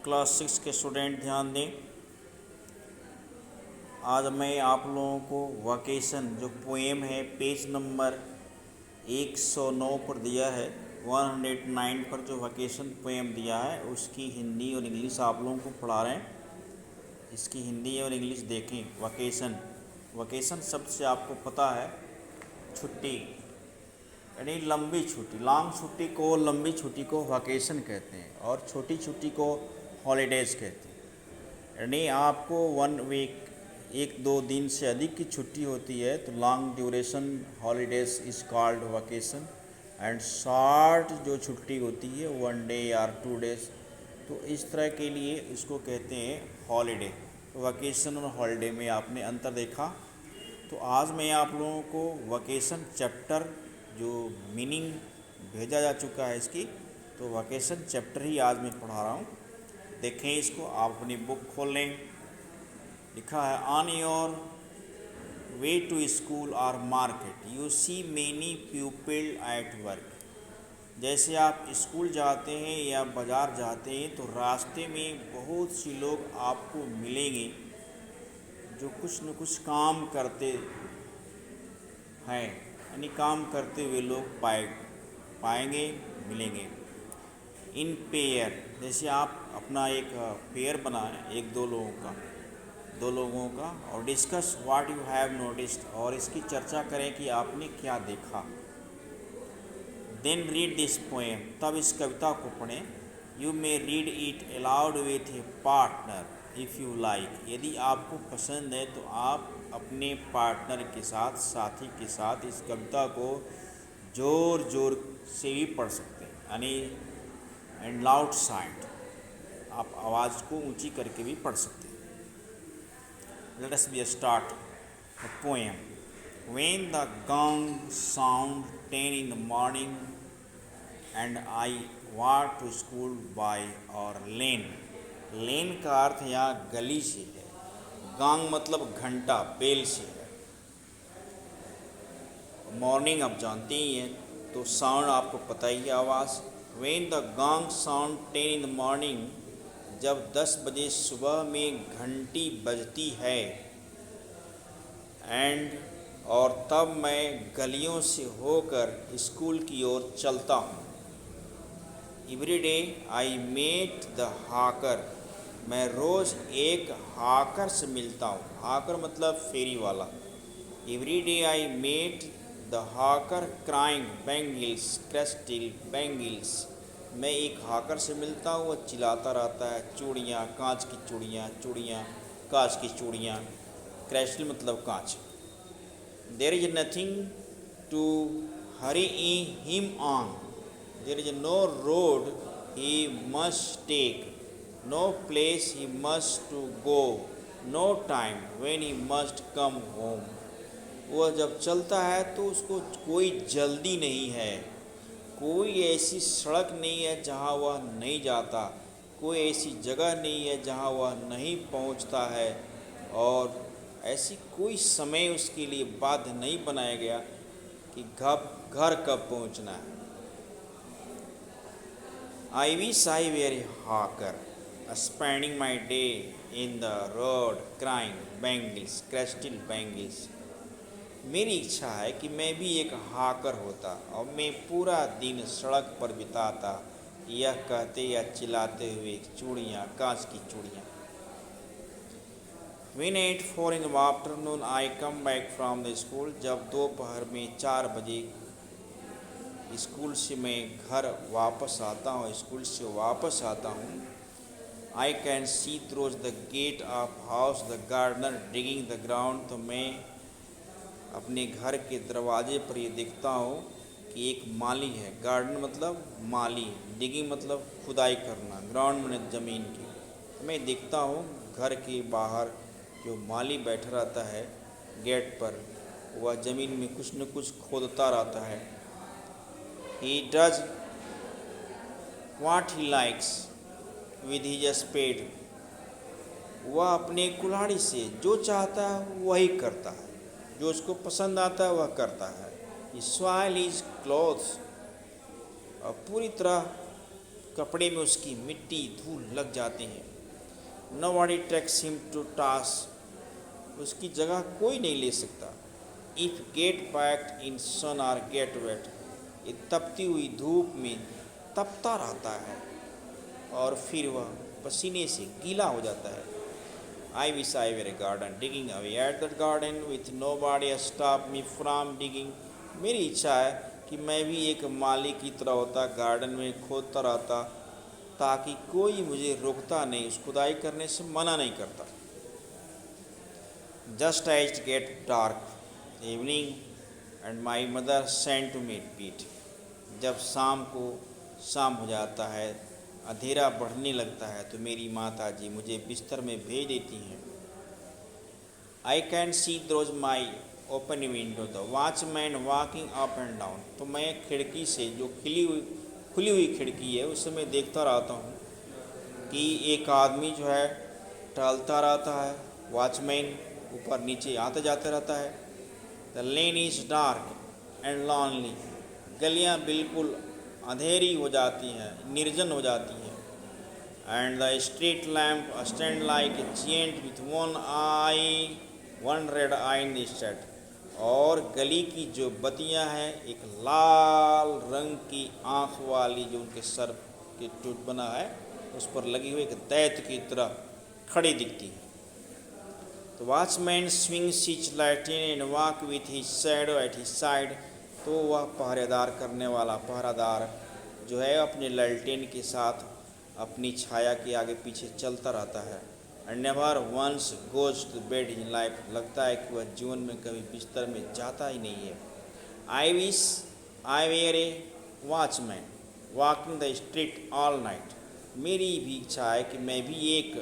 Class 6 के student ध्यान दें। आज मैं आप लोगों को वकेशन जो पोएम है पेज नंबर 109 पर दिया है, 109 पर जो वकेशन पोएम दिया है उसकी हिंदी और इंग्लिश आप लोगों को पढ़ा रहे हैं। इसकी हिंदी और इंग्लिश देखें। वकेशन, वकेशन शब्द से आपको पता है छुट्टी, यानी लंबी छुट्टी। लॉन्ग छुट्टी को, लंबी छुट्टी को वकेशन कहते हैं और छोटी छुट्टी को हॉलीडेज़ कहते हैं। यानी आपको 1 वीक, 1-2 दिन से अधिक की छुट्टी होती है तो long duration holidays is called vacation. And short जो छुट्टी होती है 1 डे या 2 डेज, तो इस तरह के लिए इसको कहते हैं हॉलीडे। तो वकेशन और हॉलीडे में आपने अंतर देखा। तो आज मैं आप लोगों को वकेशन चैप्टर जो मीनिंग भेजा जा चुका है इसकी, तो वकेशन चैप्टर ही आज मैं पढ़ा रहा हूँ। देखें इसको, आप अपनी बुक खोल लें। लिखा है on your way to school और market you see many people at work. जैसे आप स्कूल जाते हैं या बाज़ार जाते हैं तो रास्ते में बहुत सी लोग आपको मिलेंगे जो कुछ न कुछ काम करते हैं, यानी काम करते हुए लोग पाएंगे, मिलेंगे। इन पेयर, जैसे आप अपना एक पेयर बनाएं, 1-2 लोगों का और discuss what you have noticed, और इसकी चर्चा करें कि आपने क्या देखा। देन रीड दिस पोएम, तब इस कविता को पढ़ें। You may read it allowed with A partner if you like, यदि आपको पसंद है तो आप अपने पार्टनर के साथ, साथी के साथ इस कविता को ज़ोर ज़ोर से भी पढ़ सकते हैं, यानी एंड लाउड साउंड, आप आवाज़ को ऊंची करके भी पढ़ सकते हैं। Let us B start the poem. When the gong sound 10 in the morning and I walk to school by our lane, लेन का अर्थ यहाँ गली से है, गॉन्ग मतलब घंटा, बेल से है। मॉर्निंग आप जानते ही हैं, तो साउंड आपको पता ही है, आवाज़। When the gong sound 10 in the morning, जब 10 बजे सुबह में घंटी बजती है, एंड और तब मैं गलियों से होकर स्कूल की ओर चलता हूँ। Every day I met the hawker, मैं रोज़ एक हाकर से मिलता हूँ। हाकर मतलब फेरी वाला। Every day I met the hawker crying bangles crystal bangles, मैं एक हाकर से मिलता हूँ, वह चिल्लाता रहता है चूड़ियाँ, कांच की चूड़ियाँ, चूड़ियाँ कांच की चूड़ियाँ। क्रिस्टल मतलब कांच। There is nothing to hurry him on. There is no road he must take, no place he must to go, no time when he must come home. वह जब चलता है तो उसको कोई जल्दी नहीं है, कोई ऐसी सड़क नहीं है जहाँ वह नहीं जाता, कोई ऐसी जगह नहीं है जहाँ वह नहीं पहुँचता है, और ऐसी कोई समय उसके लिए बाध्य नहीं बनाया गया कि घर कब पहुंचना है। I wish I were a hawker spending my day in the road crying bangles crystal bangles, मेरी इच्छा है कि मैं भी एक हाकर होता और मैं पूरा दिन सड़क पर बिताता, यह कहते या चिल्लाते हुए चूड़ियाँ, कांच की चूड़ियाँ। When at 4 in the afternoon I come back from the school, जब दोपहर में 4 बजे स्कूल से मैं घर वापस आता हूँ, स्कूल से वापस आता हूँ। I can see through the gate of house the gardener digging the ground, तो मैं अपने घर के दरवाजे पर ये देखता हूँ कि एक माली है। गार्डन मतलब माली, डिगिंग मतलब खुदाई करना, ग्राउंड मतलब ज़मीन की। मैं देखता हूँ घर के बाहर जो माली बैठा रहता है गेट पर, वह ज़मीन में कुछ न कुछ खोदता रहता है। He does what he likes with his spade, वह अपने कुल्हाड़ी से जो चाहता है वही करता है, जो उसको पसंद आता है वह करता है। He soil his clothes, और पूरी तरह कपड़े में उसकी मिट्टी धूल लग जाती है। Nobody takes him to task, उसकी जगह कोई नहीं ले सकता। If get packed in sun or get wet, ये तपती हुई धूप में तपता रहता है और फिर वह पसीने से गीला हो जाता है। I wish I were a garden digging away at that garden with nobody to stop me from digging. मेरी इच्छा है कि मैं भी एक माली की तरह होता, गार्डन में खोदता रहता, ताकि कोई मुझे रोकता नहीं, उस खुदाई करने से मना नहीं करता। Just as it get dark evening and my mother sent to me beat, जब शाम को शाम हो जाता है, अंधेरा बढ़ने लगता है, तो मेरी माता जी मुझे बिस्तर में भेज देती हैं। I can see through my open window the watchman walking up and down, तो मैं खिड़की से, जो खुली हुई खिड़की है, उससे मैं देखता रहता हूँ कि एक आदमी जो है टहलता रहता है, वॉचमैन ऊपर नीचे आते जाते रहता है। The lane is dark and lonely, गलियाँ बिल्कुल अंधेरी हो जाती हैं, निर्जन हो जाती हैं। And the street lamp stand like a giant with one red eye in the street, और गली की जो बत्तियां हैं एक लाल रंग की आँख वाली, जो उनके सर के टूट बना है उस पर लगी हुई एक दैत्य की तरह खड़ी दिखती है। तो watchman swings his lantern and walk with his shadow at his side, तो वह पहरादार जो है अपने ललटेन के साथ अपनी छाया के आगे पीछे चलता रहता है। And never once goes to bed in life, लगता है कि वह जीवन में कभी बिस्तर में जाता ही नहीं है। I wish I were a watchman walking the street all night, मेरी भी इच्छा है कि मैं भी एक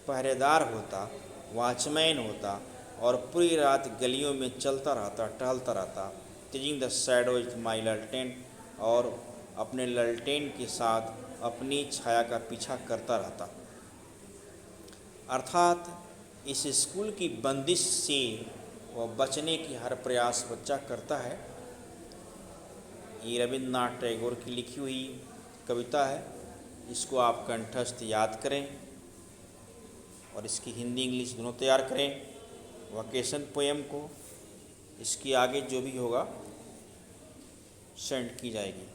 पहरेदार होता, वॉचमैन होता, और पूरी रात गलियों में चलता रहता, टहलता रहता, टेजिंग द शैडो विथ माई ललटेन, और अपने ललटेन के साथ अपनी छाया का पीछा करता रहता। अर्थात इस स्कूल की बंदिश से वह बचने की हर प्रयास बच्चा करता है। ये रविन्द्रनाथ टैगोर की लिखी हुई कविता है, इसको आप कंठस्थ याद करें और इसकी हिंदी इंग्लिश दोनों तैयार करें। वकेशन पोएम को इसकी आगे जो भी होगा सेंड की जाएगी।